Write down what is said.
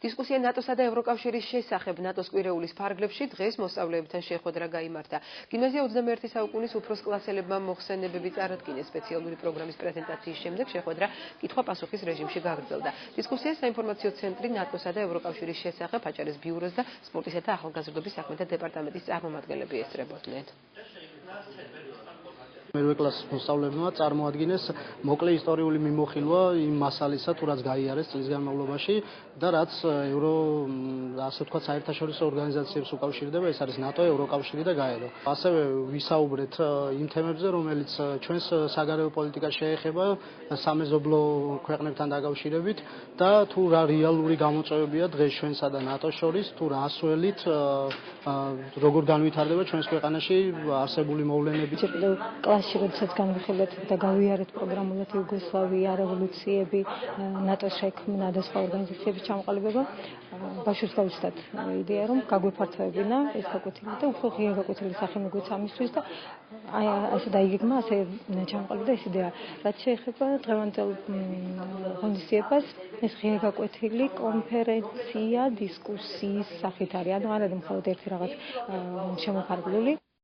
დისკუსია ნატოსა და ევროკავშირის შესახებ ნატოს კვირეულის ფარგლებში დღეს მოსწავლეებთან შეხვედრა გაიმართა. გიმნაზია 21 საუკუნის უფროს კლასელებმა მოხსენებები წარადგინეს. სპეციალური პროგრამის პრეზენტაციის შემდეგ შეხვედრა კითხვა-პასუხის რეჟიმში გაგრძელდა. დისკუსიას საინფორმაციო ცენტრი ნატოსა და ევროკავშირის შესახებ აჭარის ბიუროს და სპორტისა და ახალგაზრდობის საქმეთა დეპარტამენტის წარმომადგენლები ესწრებოდნენ. მერვე კლასის მოსწავლეებმა წარმოადგინეს მოკლე ისტორიული მიმოხილვა იმ მასალისა, თუ რაც გაიარეს წლის განმავლობაში და რაც ასე ვთქვათ, საერთაშორისო ორგანიზაციებს უკავშირდება, ეს არის ნატო, ევროკავშირი და გაერო. ასევე ვისაუბრეთ იმ თემებზე, რომელიც ჩვენს საგარეო პოლიტიკას შეეხება სამეზობლო ქვეყნებთან დაკავშირებით და თუ რა რეალური გამოწვევებია დღეს ჩვენსა და ნატოს შორის, თუ რა ასველით როგორ განვითარდება ჩვენს ქვეყანაში არსებული მოვლენები. როდესაც განვიხილეთ და გავიარეთ პროგრამულად იუგოსლავია, რევოლუციები, ნატოს შექმნა და სხვა ორგანიზაციების ჩამოყალიბება, ბავშვებს გავუცდათ იდეა, რომ გაგვეფართოებინა ეს გაკვეთილი და უფრო ღია გაკვეთილი სახე მიგვეცა ამისთვის და ასე დაიგეგმა, ასე ჩამოყალიბდა ეს იდეა. რაც შეეხება დღევანდელ ღონისძიებას, ეს ღია გაკვეთილი კონფერენცია დისკუსიის სახით არის, ანუ არ არის მხოლოდ ერთი რაღაც შემოფარგლული,